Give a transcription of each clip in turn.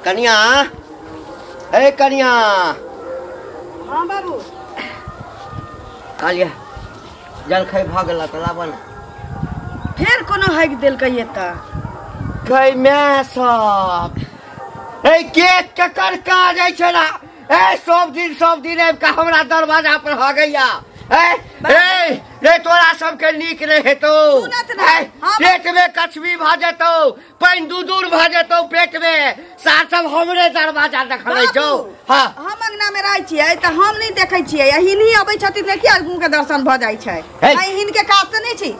कन्या ए कन्या। हाँ बाबू कालिया जलखै भ गेल त लाबन फिर कोनो हाइक देलकै एता कई मैं सब ए केक के करका जाय छै ना ए सब दिन का हमरा दरवाजा पर हो गया ए रे तोरा सब के नीक रे हेतो पेट में कछवी भ जेतो पानी दूर भ जेतो पेट में सार सब हमरे दरवाजा देखै छौ। हां हम अंगना में रहै छियै त हम नहीं देखै छियै हिनी अबै छथिन ने कि आगू के दर्शन भ जाय छै आई हिन के काज त नहीं छी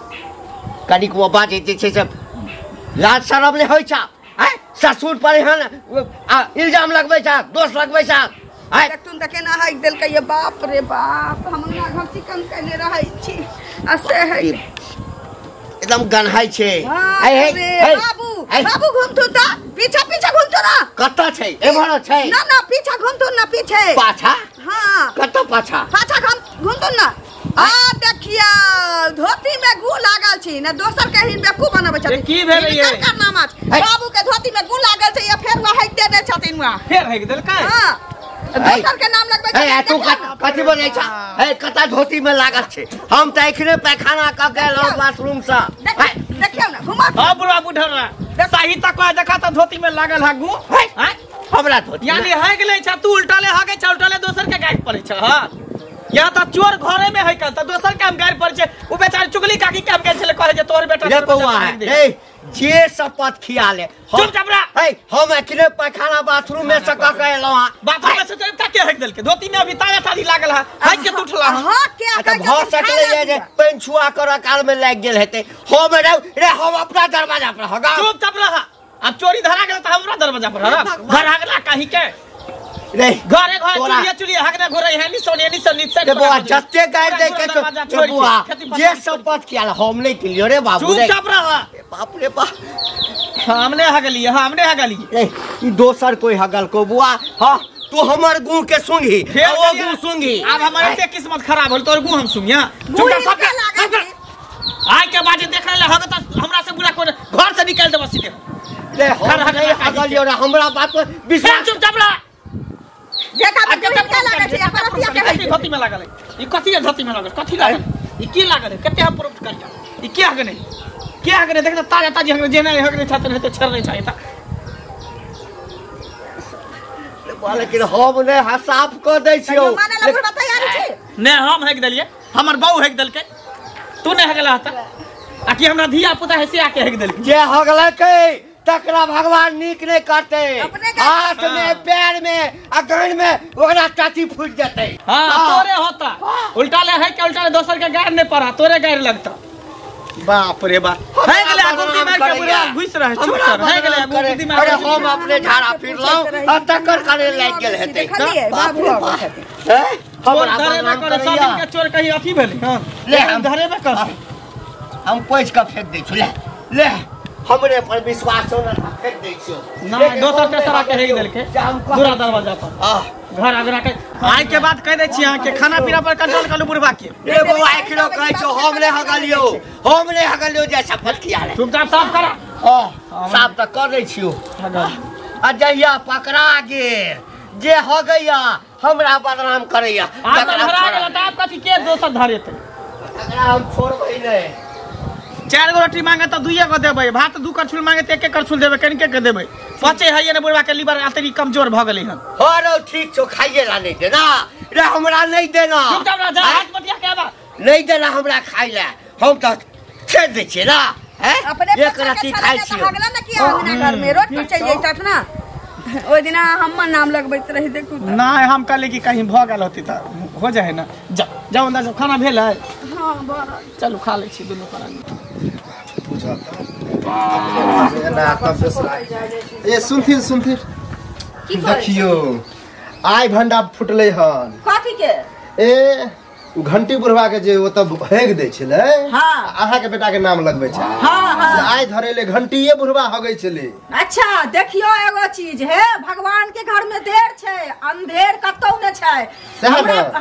कनिक वो बाजे छै सब लाज शरम ले होय छ ससुर पर हन इल्जाम लगबै छ दोष लगबै छ तुम त केना हाइक देलकै ये बाप रे बाप हम ना घर चिकन कैले रहै छी असे है एकदम गनहाई छे बाबू बाबू घुमतु त पीछा घुमतु ना कत छै एभर छै ना पीछा घुमतु ना पीछे पाछा हां कत पाछा घुमतु ना आ देखिया धोती में गू लागल छी ना दोसर के हिन बेकू बनाबै छथिन की भेलै ये बाबू के धोती में गू लागल छै या फेर हाइक दे दे छथिन वहां फेर हाइक देलकै हां दोसर के नाम लगबै छै तू कथि बोलै छ कता धोती में लागल छै हम त एखने पैखाना क गेलौ बाथरूम से देखियौ ना घुमा हां बुढ़ा बुढ़ा सही तक देखा त धोती में लागल है गू हैं हमरा धोती यानी है गेलै छ तू उल्टाले हागे छ उल्टाले दोसर के गाइड पड़ै छ हां या त चोर घरे में है कल त दोसर काम गाइड पड़ै छ उ बेचारी चुगली काकी काम गेल छले कहे जे तोर बेटा रे बौआ ए जे शपथ खियाले चुप चपरा हम एखने पैखाना बाथरूम में से क के एलौ बाथरूम में से त के हक देलके धोती में अभी ताजा ताजी लागल है हक के उठला हां के त भ सकले जे पेन छुआ कर काल में लाग गेल हेते हम रे हम अपना दरवाजा पर हगा चुप चप रहा अब चोरी धरा गेल त हमरा दरवाजा पर हगा घर हगला कहि के रे घरे चुलिया हगने घोरै है नि सोनिया रे बुआ जत्ते गाइड दे के तो बुआ जे शपथ कियाल हम नहीं किलियो रे बाबू रे चुप चाप रहा बाप रे बाप हमने हगली ए ई दोसर कोई हगल को बुआ हां तू हमर गू के सुंगी वो गू सुंगी अब हमारे ते किस्मत खराब होल तोर गू हम सुंगिया चुप सब आय के बाजे देख ले हग त हमरा से बुरा कोन घर से निकाल दे सीधे ले हगलियो रे हमरा बात पर विश्वास चुप चाप रहा देखा के लागल छै अपरसिया के है धोती में लागल ई कथि के धोती में लागल कथि लागल ई की लागल कते हम प्रूफ करिया ई के हगने देख त ताजा ताजी हगने जेना हगने छात्र हेते छर नहीं चाहिए लेकिन हम ने साफ क दै छियो माने ला बुढ़ा तैयार छी ने हम हक देलिए हमर बहू हक देलके तू ने हगला हता आ कि हमरा धिया पुता है से आके हक देलके जे हगलकै तकरा भगवान नीक नहीं करते हाथ में पैर में अगन में ओकरा टाटी फूट जाते हां तोरे होता उल्टा ले है के उल्टा ले दोसर के गाड़ नहीं पड़ा तोरे गाड़ लगता बाप रे बाप है गेले गुंडी मार के बुरा घुस रहे चुप सर है गेले गुंडी मार अरे हम अपने झाड़ा फिरलौ आ तकर करे लाग गेल हेते बाबू आबै छथिन हमरा धरे में करे सब के चोर कहीं अथी भेलै हां ले हम धरे में कर हम पोछ के फेंक दै छी ले हमरे पर विश्वास हो ना फेंक दै छियो ना दोसर तेसरा के हेग देलके पूरा दरवाजा पर घर आगरा के आइ के बाद कह दै छी अहाँ के खाना पीना पर कंट्रोल करू बुढ़वा के रे बौआ एकरो कहै छौ हम ने हगलियो जे शपथ किया रे चुपचाप साफ करा साफ त कर दै छियो आ जहिया पकड़ा गेल जे हो गया हमरा बदनाम करैया तकरा गेल त आप कथि के दोसर धरेते तकरा हम छोड़बै नै 4 गो रोटी मांगे तो 2 गो देबै भात 2 करछुल मांगे तो 1 करछुल देबै कनिके के देबै पचे है ने बुढ़वा के लीवर आतरी कमजोर भ गेलै हन हां ठीक छौ खाइए ला नहीं देना रे हमरा नहीं देना चुपचाप रह जा हाथ मटिया के बा नहीं देना हमरा खाइ ला हम त छेड़ दै छी ना हैं एक राती खाइ छी हगला ना कि अंगना घर में रोड पर चल जैतत ना ओइ दिना हम नाम लगबैत रही देखू ना हम कहले कि कहीं भ गेल होती त हो जाए ना जाओ अंदर खाना भेल है हां बड़ चलो खा ले छी दुनु प्राणी ए सुनथिन देखियो आइ भंडा फुटले हन कथि के ए घंटी बुढ़वा के जे ओ त हेग दै छले हां अहाँ के बेटा के नाम लगबै छै हां आइ धरेले घंटीए बुढ़वा हगै छले अच्छा देखियो एगो चीज है भगवान के घर में देर छै अंधेर कतौ न छै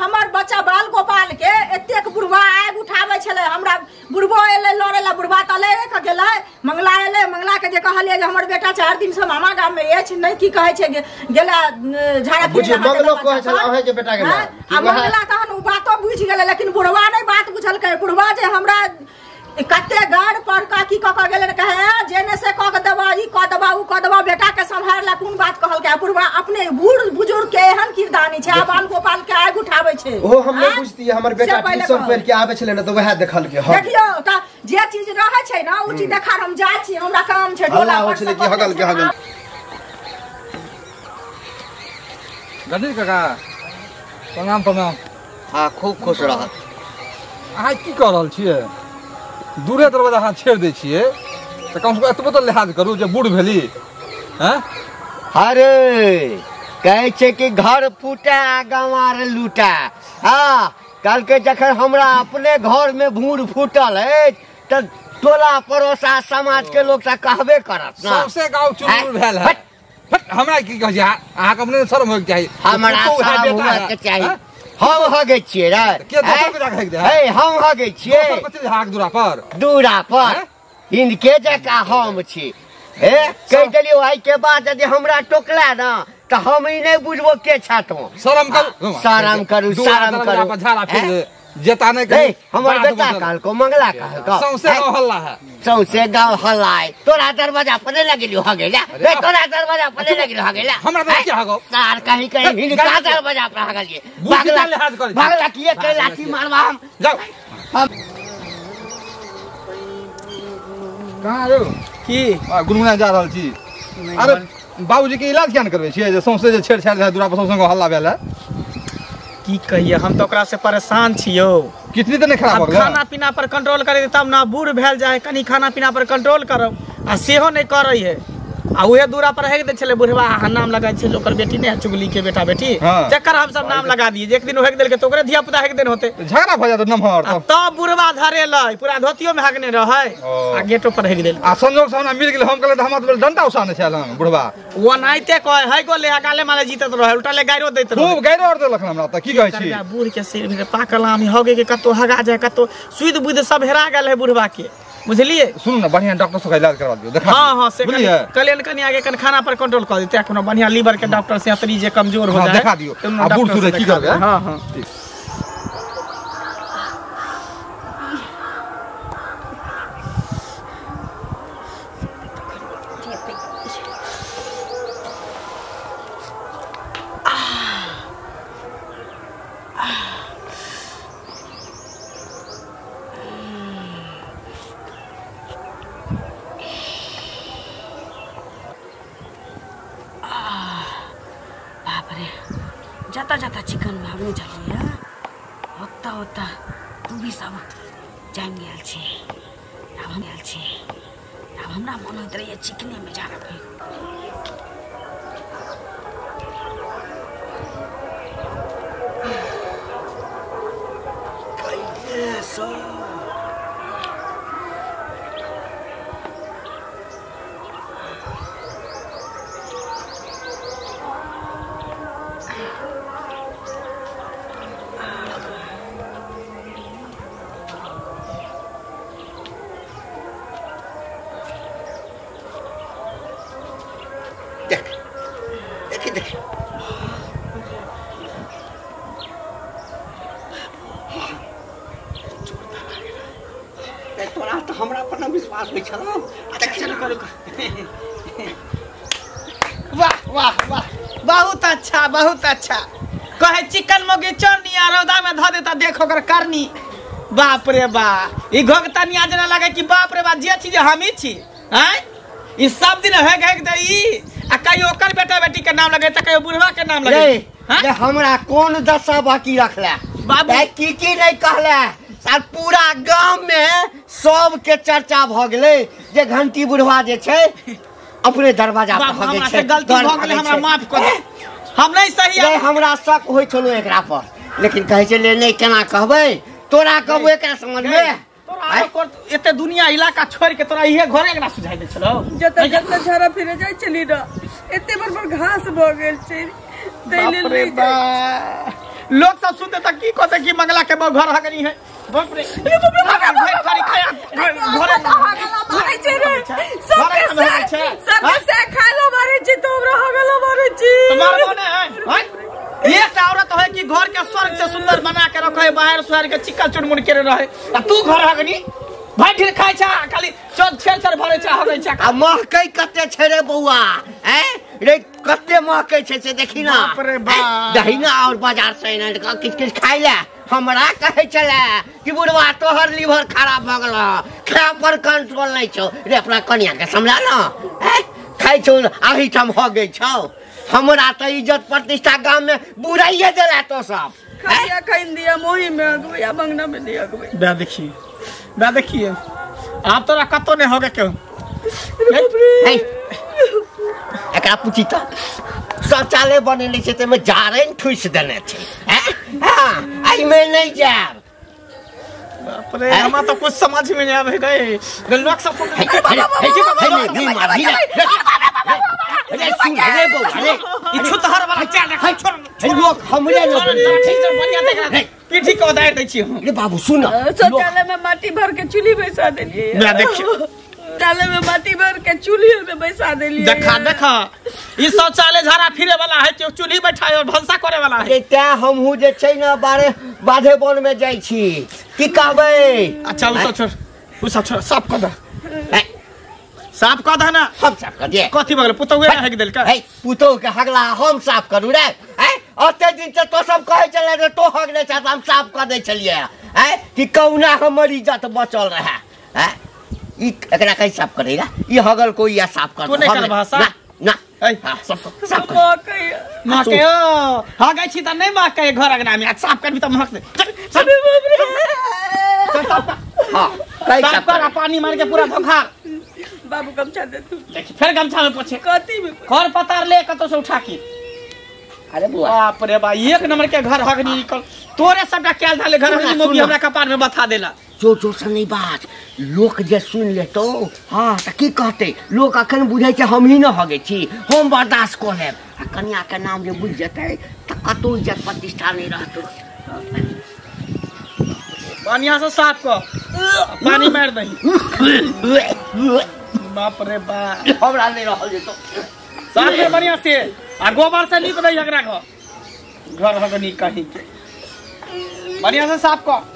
हमर बच्चा बाल गोपाल के एतेक बुढ़वा आग उठाबै छले हमरा बुढ़वा एले लड़े ला बुढ़वा तले के गेलै मंगला एले मंगला के जे कहलिए जे हमर बेटा 4 दिन से मामा गाम में अछि नहीं की कहै छै गेला झाड़ा बुझियो मंगलो कहै छै अहे के बेटा गेला आ मंगला तहन उ बातो बुझ गेलै लेकिन बुढ़वा नहीं बात बुझलकै बुढ़वा जे हमरा कते गाड़ पर का की क गेले कहे जेने से क के देबा ई क देबा उ क देबा बेटा के संभारला कोन बात कहलकै बुढ़वा अपने बूढ़ बुजुर्ग के एहन किरदानी छै बाल गोपाल के आग उठाबै छै ओ हम नहीं बुझती हमर बेटा ट्यूशन पढ़ के आबै छले न त वह देखल के देखियो त जे चीज रहै छै न उ चीज देखा हम जाय छी हमरा काम छै डोला हो छले कि हगल के हगल गणेश काका प्रणाम प्रणाम। हाँ खूब खुश रह। अहाँ की कह रहल छियै दूरे दरवाजा अहाँ छेड़ दै छियै तऽ कम से कम एतबो तऽ लिहाज करू जे बूढ़ भेली हैं। अरे कहै छै कि घर फूटा गंवार लूटा। हाँ कल के जखन हमरा अपने घर में भूर फूटल है तो टोला पड़ोसा समाज के लोग कहबे करत ना सबसे गाँव चुनमुन भेल है। हमरा की कहै छै अहाँके अपने शर्म होइके चाही हमरा शर्म होइके चाही हम हगे छियै रे के दोसर पे जाके दे हे हम हगे छियै दोसर पे चल हाक दूरा पर इनके जका हम छी हे कह देलियो आई के बाद यदि हमरा टोकला ना तो हम ही नहीं बुझबो के छाटो शर्म करू शर्म करू झाड़ा फिर जेता नहीं कहीं हमर बेटा काल को मंगला कहल को सौसे गाँव हल्ला है सौसे गाँव हल्ला है तोरा दरवाजा पर लगलियो हगेला रे तोरा दरवाजा पर लगलियो हगेला हमरा तो क्या हगो सार कहीं कहीं हिनका दरवाजा पर हगलिए भागला किए के लाठी मारवा हम जाओ कहाँ रो की गुनगुना जा रहल छी। अरे बाबूजी के इलाज क्या न करबे छियै जे सौसे जे छेड़छाड़ है दूरा पर सौसे हल्ला भेल है की कहिए हम तो ओकरा से परेशान छियो कितनी तो नहीं खराब हो गया खाना पीना पर कंट्रोल करे तब ना बूढ़ भेल जाए कनी खाना पीना पर कंट्रोल करो आ सेहो नहीं कर रही है आ उहे दूरा पर हेक दे छले बुढ़वा नाम लगा छै लोकर बेटी ने चुगली के बेटा बेटी जकर हम सब नाम लगा दिए एक दिन हेक देल के तो ओकरे धिया पुता हेक दिन होते झगड़ा भ जात नमहर तब बुढ़वा धरे लै पूरा धोतियो में हगने रहे आ गेटो पर हेक देल आ संजोग से हमरा मिल गेल हम कहले त हमरा तो डंडा उसाने छल बुढ़वा वो नाइते कहे है गो ले गाले माले जीतत रहे उल्टा ले गाइरो दैत रहे खूब गाइरो और देलक हमरा त की कहै छी बूढ़ के सिर में पाकल आम हगे के कतो हगा जाए कतो सुध बुध सब हेरा गेल है बुढ़वा के बुझलिए। सुन ना बढ़िया डॉक्टर से इलाज करवा दियो देखा हां हां से कल्याण कनी आगे कन खाना पर कंट्रोल कर देते कोनो बढ़िया लीवर के डॉक्टर से अतरी जे कमजोर हो जाए देखा दियो आ बूढ़ सुरे की करबे। हां हां जाता जाता चिकन भागने चलिए होता होता तू भी सब जान गया छी अब हम गया छी अब हमरा मन होत रही चिकने में जाना फिर तोरा तो हमरा पर न विश्वास होई छलो अच्छा करू वाह वाह वाह बहुत अच्छा कहे चिकन मोगी चोरनी रौदा में ध देता देखो कर करनी बाप रे बा ई घोगता निया जना लगे कि बाप रे बा जे चीज हम ही छी हैं ई सब दिन हेग दे ई आ कहियो ओकर बेटा बेटी के नाम लगे त कहियो बुढ़वा के नाम लगे रे हमरा कोन दशा बाकी रखला बाबू की नहीं कहला साल पूरा गांव में सब के चर्चा भ गेले जे घंटी बुढ़वा जे छै अपने दरवाजा पर हगे छै गलती भ गेले हमरा माफ कर दे हम नहीं सही है हमरा शक होय छलो एकरा पर लेकिन कहै छै ले नहीं केना कहबै तोरा कहबो एकरा समझ में एते दुनिया इलाका छोड़ के तोरा इहे घरे एकरा सुझाइ दे छलो जत झाड़ा फिरे जाय चली न एते बड़ घास भ गेल छै बाप रे बा लोग सब सुनते त की कहते कि मंगला के बौ घर हगनी है बाप रे ये बाप रे घर खाया घरे भागला भाई छै रे सब कहे बाहर सुहार के चिक्का चुनमुन करे रहे आ तू घर हगनी भाई फिर खाइ छा खाली चोट छेड़ भरे छा हगै छा आ महकै कते छै रे बौआ हैं रे कते महकै छै से देखी ना बाप रे बाप। दहिना और बाजार से एना किछ खाइ ले हमरा कहै छले कि बुढ़वा तोहर लीवर खराब भ गेल खाय पर कंट्रोल नहीं छौ रे अपना कन्या के समझा ना हैं खाइ छौ आही ठम हगै छौ हमरा त इज्जत प्रतिष्ठा गांव में बुराइए देला तो सब खाइया खाइन दिया मोही में अगवे या मंगना में दिया अगवे बा देखिए आप तोरा कतो ने होगे क्यों हे एकरा पूछी त शौचालय बनेले छै तेमे जारैन ठुस देने छै हैं हां आई में नहीं जाब बाप रे हमरा तो कुछ समझ में नहीं आवे रे लोग सब अरे सुन रे बौआ रे ई छुतहर वाला चाल देखाइ छोड़ लोग हमरे न ठीक से बढ़िया देख पीठी को दायर दै छी हम रे बाबू सुन शौचालय में माटी भर के चूल्ही बैसा देलिए बा देखिए शौचालय में माटी भर के चूल्ही में बैसा देलिए देखा ई शौचालय झाड़ा फिरे वाला है कि चूल्ही बैठाए और भंसा करे वाला है एटा हमहू जे छै न बाधे वन में जाइ छी की कहबै अच्छा उ सब छोड़ साफ कर दे साफ कर दे ना हम साफ कर दिए कथी भगल पुतौए हक देल का हे पुतौ के हगला हम साफ करू रे हैं ओते दिन से तो सब कहै छले रे तो हगले छ हम साफ कर दै छलिए हैं कि कौना हमर इज्जत बचल रहे हैं ई एकरा कहि साफ करेगा ई हगल कोई या साफ कर तू नहीं कर भाषा ना ए सब साफ कर मां के ओ हगै छी त नहीं मां के घर अगना में साफ करबी त महक दे हां कहि साफ कर पानी मार के पूरा धोखा बाबू गमछा दे तू देखी फिर गमछा में पोछे कथी में घर पतार ले कतो से उठा के अरे बुआ बाप रे बा एक नंबर के घर हगनी निकल तोरे सबटा कैल धाले घर हगनी मोगी हमरा कपार में बता देला जोर से नहीं बात लोग जे सुन ले तो हाँ त की कहते लोग अखन बुझै छै हम ही न हगे छी हम बर्दाश्त कर लेब आ कन्या के नाम जे बुझ जेतै त कतो इज्जत प्रतिष्ठा नहीं रहतै बढ़िया से साफ कर पानी मार दही बाप रे बा हमरा नहीं रहल जेतो साफ कर बढ़िया से आ गोबर से नीप दही एकरा घर हगनी कहीं के बढ़िया से साफ कर